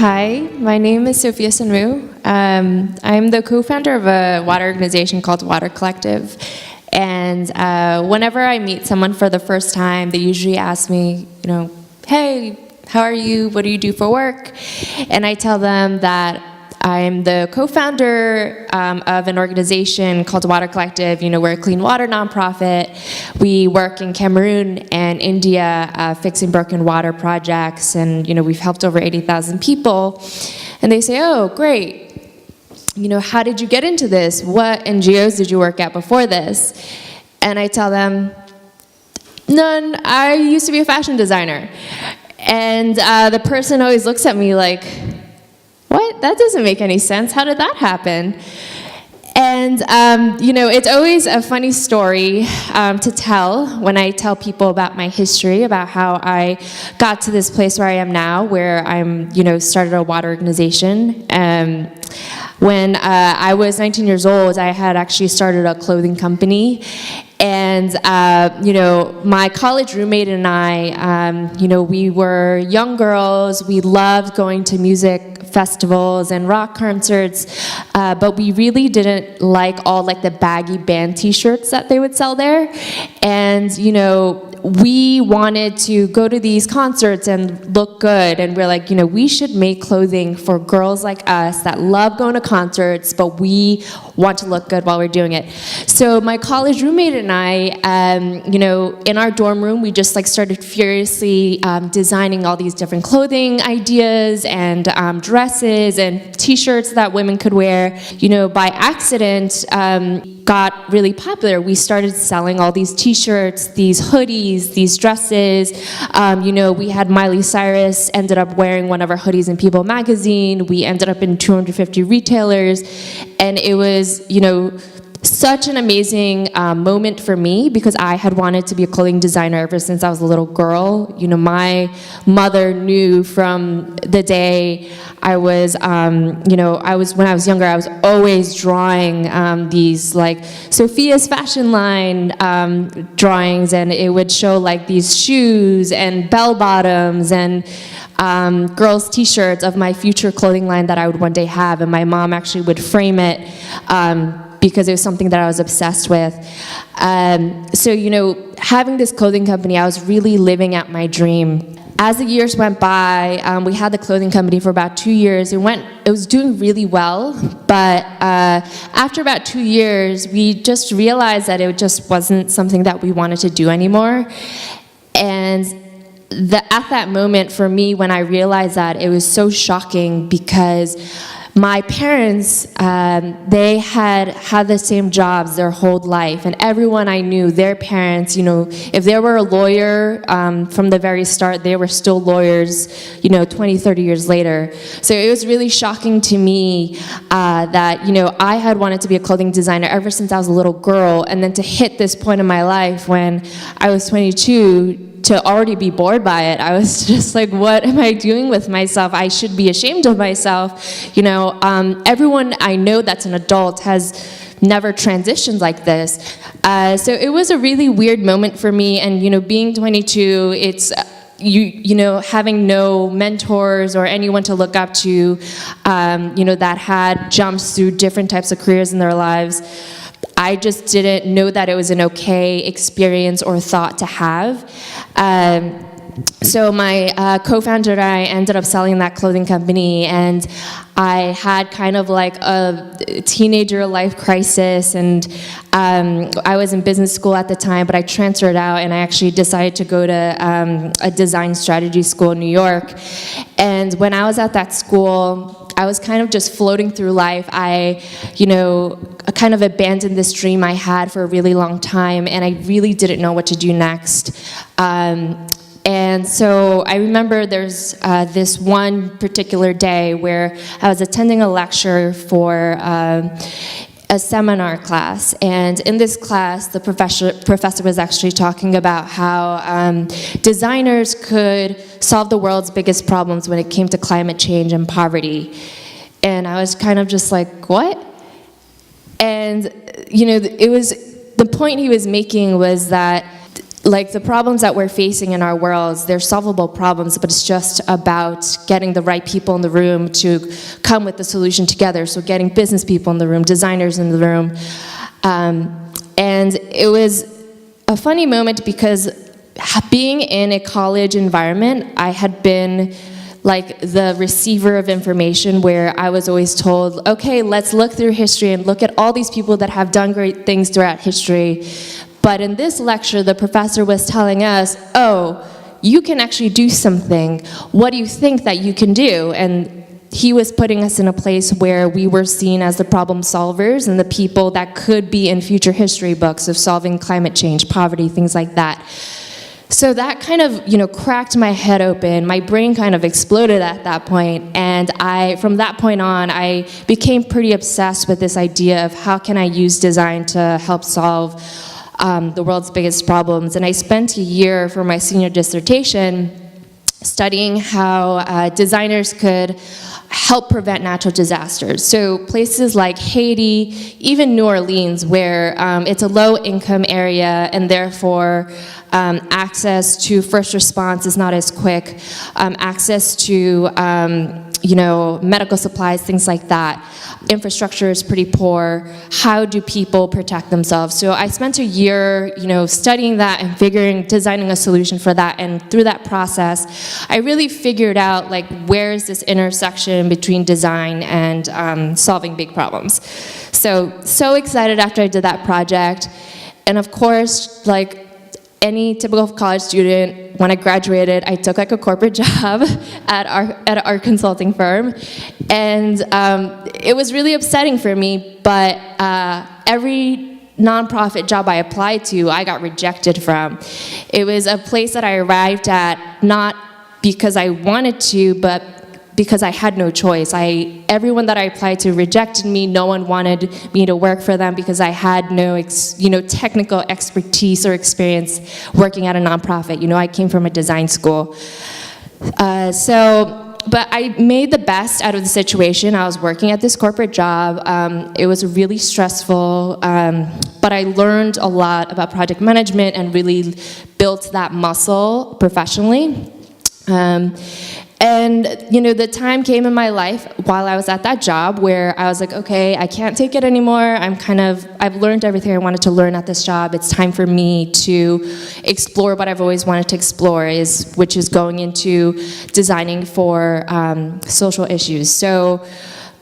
Hi, my name is Sophia Sunwoo. I'm the co-founder of a water organization called Water Collective. And whenever I meet someone for the first time, they usually ask me, hey, how are you? What do you do for work? And I tell them that I'm the co-founder of an organization called Water Collective. We're a clean water nonprofit. We work in Cameroon and India fixing broken water projects, and we've helped over 80,000 people. And they say, oh, great. How did you get into this? What NGOs did you work at before this? And I tell them, none. I used to be a fashion designer. And the person always looks at me like, what? That doesn't make any sense. How did that happen? And, it's always a funny story to tell when I tell people about my history, about how I got to this place where I am now, where I'm, started a water organization. When I was 19 years old, I had actually started a clothing company. And, my college roommate and I, we were young girls. We loved going to music festivals and rock concerts, but we really didn't like all the baggy band t-shirts that they would sell there. And, we wanted to go to these concerts and look good, and we're like, we should make clothing for girls like us that love going to concerts, but we want to look good while we're doing it. So my college roommate and I, in our dorm room, we just started furiously designing all these different clothing ideas and dresses and t-shirts that women could wear. By accident, got really popular. We started selling all these t-shirts, these hoodies, these dresses. We had Miley Cyrus ended up wearing one of our hoodies in People magazine. We ended up in 250 retailers. And it was, such an amazing moment for me, because I had wanted to be a clothing designer ever since I was a little girl. My mother knew from the day I was, when I was younger, I was always drawing these Sophia's fashion line drawings, and it would show these shoes and bell bottoms and girls' t-shirts of my future clothing line that I would one day have, and my mom actually would frame it because it was something that I was obsessed with. So, having this clothing company, I was really living out my dream. As the years went by, we had the clothing company for about 2 years. It was doing really well, but after about 2 years, we just realized that it just wasn't something that we wanted to do anymore. And at that moment, for me, when I realized that, it was so shocking, because my parents, they had the same jobs their whole life, and everyone I knew, their parents, if they were a lawyer from the very start, they were still lawyers, 20, 30 years later. So it was really shocking to me that, I had wanted to be a clothing designer ever since I was a little girl, and then to hit this point in my life when I was 22, to already be bored by it. I was just like, what am I doing with myself? I should be ashamed of myself. Everyone I know that's an adult has never transitioned like this. So it was a really weird moment for me, and being 22, it's having no mentors or anyone to look up to, that had jumps through different types of careers in their lives. I just didn't know that it was an okay experience or thought to have. So my co-founder and I ended up selling that clothing company, and I had kind of a teenager life crisis, and I was in business school at the time, but I transferred out, and I actually decided to go to a design strategy school in New York. And when I was at that school, I was kind of just floating through life. I, kind of abandoned this dream I had for a really long time, and I really didn't know what to do next. And so I remember there's this one particular day where I was attending a lecture for a seminar class, and in this class, the professor was actually talking about how designers could solve the world's biggest problems when it came to climate change and poverty. And I was kind of just like, what? And, it was, the point he was making was that like the problems that we're facing in our worlds, they're solvable problems, but it's just about getting the right people in the room to come with the solution together. So getting business people in the room, designers in the room. And it was a funny moment because being in a college environment, I had been like the receiver of information where I was always told, okay, let's look through history and look at all these people that have done great things throughout history. But in this lecture, the professor was telling us, oh, you can actually do something. What do you think that you can do? And he was putting us in a place where we were seen as the problem solvers and the people that could be in future history books of solving climate change, poverty, things like that. So that kind of, cracked my head open. My brain kind of exploded at that point, and from that point on, I became pretty obsessed with this idea of how can I use design to help solve the world's biggest problems. And I spent a year for my senior dissertation studying how designers could help prevent natural disasters. So places like Haiti, even New Orleans, where it's a low-income area and therefore access to first response is not as quick, access to medical supplies, things like that. Infrastructure is pretty poor. How do people protect themselves? So I spent a year, studying that and designing a solution for that. And through that process, I really figured out where is this intersection between design and solving big problems. So excited after I did that project. And of course, any typical college student, when I graduated, I took a corporate job at our consulting firm, and it was really upsetting for me. But every nonprofit job I applied to, I got rejected from. It was a place that I arrived at not because I wanted to, but because I had no choice. Everyone that I applied to rejected me. No one wanted me to work for them because I had no, technical expertise or experience working at a nonprofit. I came from a design school. But I made the best out of the situation. I was working at this corporate job. It was really stressful, but I learned a lot about project management and really built that muscle professionally. And, the time came in my life while I was at that job where I was like, okay, I can't take it anymore. I've learned everything I wanted to learn at this job. It's time for me to explore what I've always wanted to explore, which is going into designing for social issues. So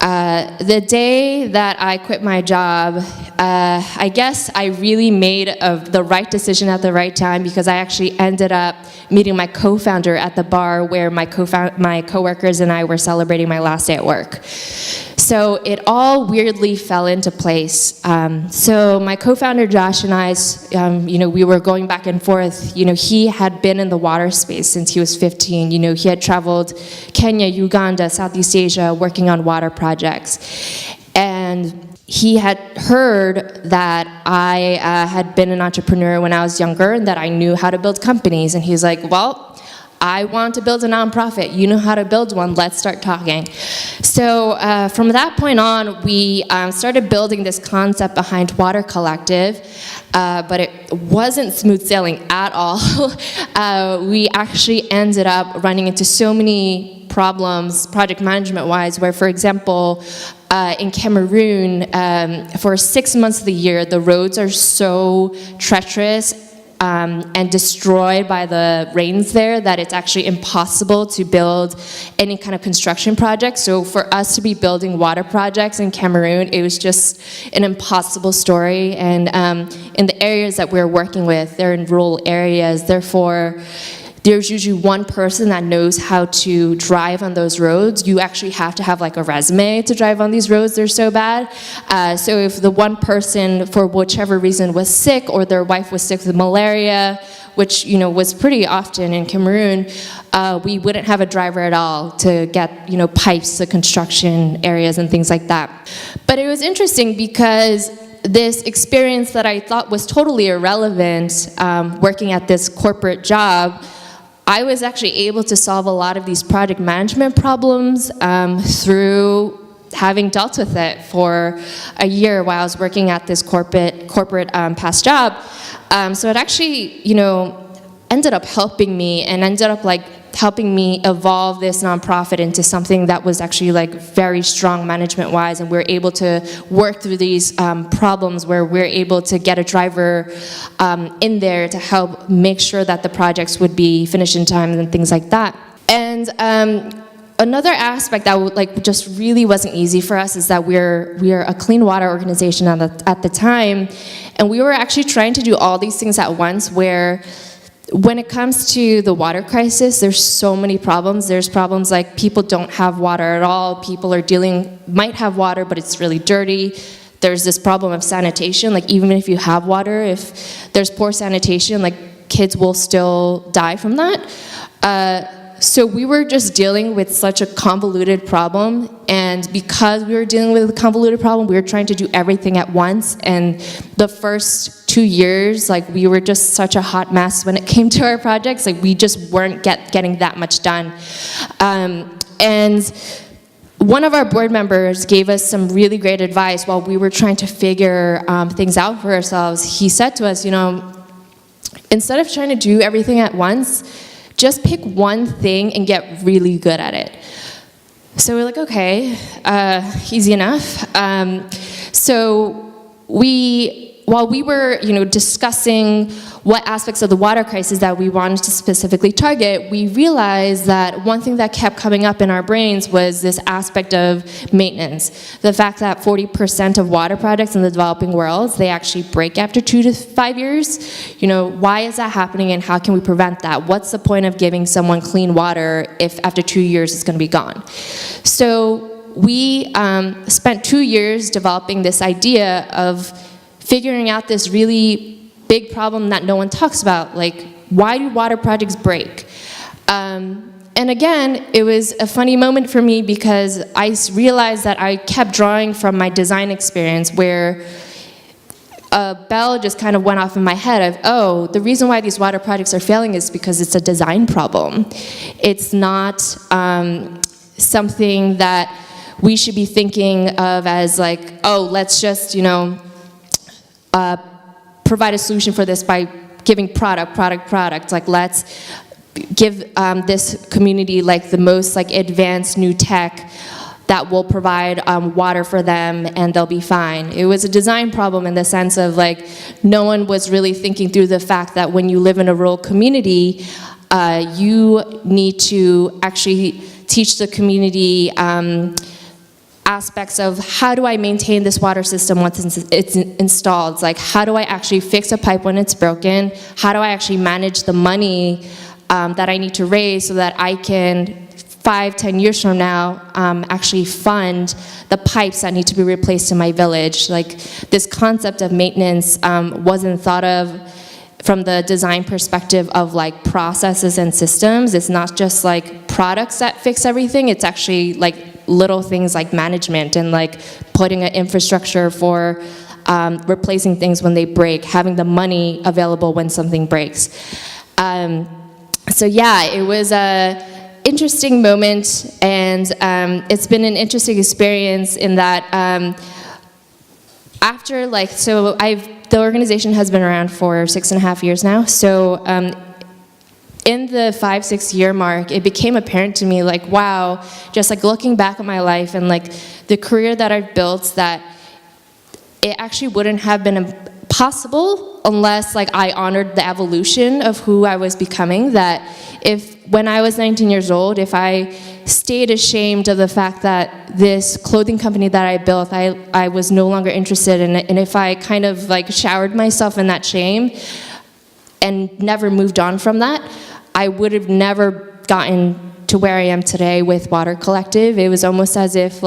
the day that I quit my job, I guess I really made the right decision at the right time, because I actually ended up meeting my co-founder at the bar where my coworkers and I were celebrating my last day at work. So it all weirdly fell into place. So my co-founder Josh and I, we were going back and forth. He had been in the water space since he was 15. He had traveled Kenya, Uganda, Southeast Asia, working on water projects. And he had heard that I had been an entrepreneur when I was younger and that I knew how to build companies. And he's like, well, I want to build a nonprofit. You know how to build one. Let's start talking. So from that point on, we started building this concept behind Water Collective, but it wasn't smooth sailing at all. We actually ended up running into so many problems, project management-wise, where, for example, in Cameroon, for 6 months of the year, the roads are so treacherous and destroyed by the rains there that it's actually impossible to build any kind of construction project. So for us to be building water projects in Cameroon, it was just an impossible story. And in the areas that we're working with, they're in rural areas, therefore there's usually one person that knows how to drive on those roads. You actually have to have a resume to drive on these roads. They're so bad. So if the one person, for whichever reason, was sick, or their wife was sick with malaria, which was pretty often in Cameroon, we wouldn't have a driver at all to get pipes to construction areas and things like that. But it was interesting because this experience that I thought was totally irrelevant, working at this corporate job, I was actually able to solve a lot of these project management problems through having dealt with it for a year while I was working at this corporate past job. So it actually, ended up helping me and ended up helping me evolve this nonprofit into something that was actually very strong management-wise, and we're able to work through these problems where we're able to get a driver in there to help make sure that the projects would be finished in time and things like that. And another aspect that just really wasn't easy for us is that we're a clean water organization at the time, and we were actually trying to do all these things at once, where when it comes to the water crisis, there's so many problems. There's problems like people don't have water at all. People might have water, but it's really dirty. There's this problem of sanitation. Even if you have water, if there's poor sanitation, kids will still die from that. So we were just dealing with such a convoluted problem, and because we were dealing with a convoluted problem, we were trying to do everything at once, and the first 2 years, we were just such a hot mess when it came to our projects. We just weren't getting that much done. And one of our board members gave us some really great advice while we were trying to figure things out for ourselves. He said to us, instead of trying to do everything at once, just pick one thing and get really good at it. So we're like, okay, easy enough. So while we were, discussing what aspects of the water crisis that we wanted to specifically target, we realized that one thing that kept coming up in our brains was this aspect of maintenance. The fact that 40% of water projects in the developing world, they actually break after 2 to 5 years. Why is that happening, and how can we prevent that? What's the point of giving someone clean water if after 2 years it's going to be gone? So we spent 2 years developing this idea of figuring out this really big problem that no one talks about, why do water projects break? And again, it was a funny moment for me because I realized that I kept drawing from my design experience, where a bell just kind of went off in my head of, oh, the reason why these water projects are failing is because it's a design problem. It's not something that we should be thinking of as oh, let's just, provide a solution for this by giving product. Let's give this community the most advanced new tech that will provide water for them, and they'll be fine. It was a design problem in the sense of no one was really thinking through the fact that when you live in a rural community, you need to actually teach the community aspects of how do I maintain this water system once it's installed. How do I actually fix a pipe when it's broken? How do I actually manage the money that I need to raise so that I can 5-10 years from now actually fund the pipes that need to be replaced in my village? This concept of maintenance wasn't thought of from the design perspective of processes and systems. It's not just products that fix everything. It's actually little things like management and putting an infrastructure for replacing things when they break, having the money available when something breaks. So yeah, it was a interesting moment, and it's been an interesting experience in that after the organization has been around for 6.5 years now. So in the 5-6 year mark, it became apparent to me wow, just looking back at my life and the career that I've built, that it actually wouldn't have been possible unless I honored the evolution of who I was becoming. That when I was 19 years old, if I stayed ashamed of the fact that this clothing company that I built, I was no longer interested in it, and if I kind of showered myself in that shame and never moved on from that, I would have never gotten to where I am today with Water Collective. It was almost as if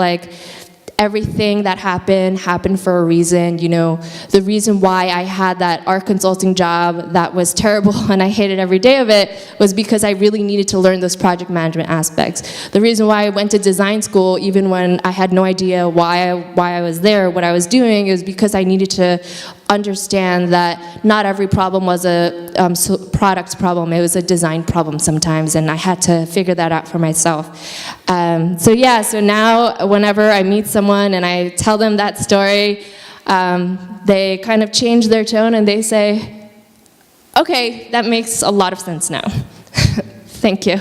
everything that happened for a reason. The reason why I had that art consulting job that was terrible and I hated every day of it was because I really needed to learn those project management aspects. The reason why I went to design school, even when I had no idea why I was there, what I was doing, is because I needed to understand that not every problem was a product problem, it was a design problem sometimes, and I had to figure that out for myself. So now whenever I meet someone and I tell them that story, they kind of change their tone and they say, okay, that makes a lot of sense now. Thank you.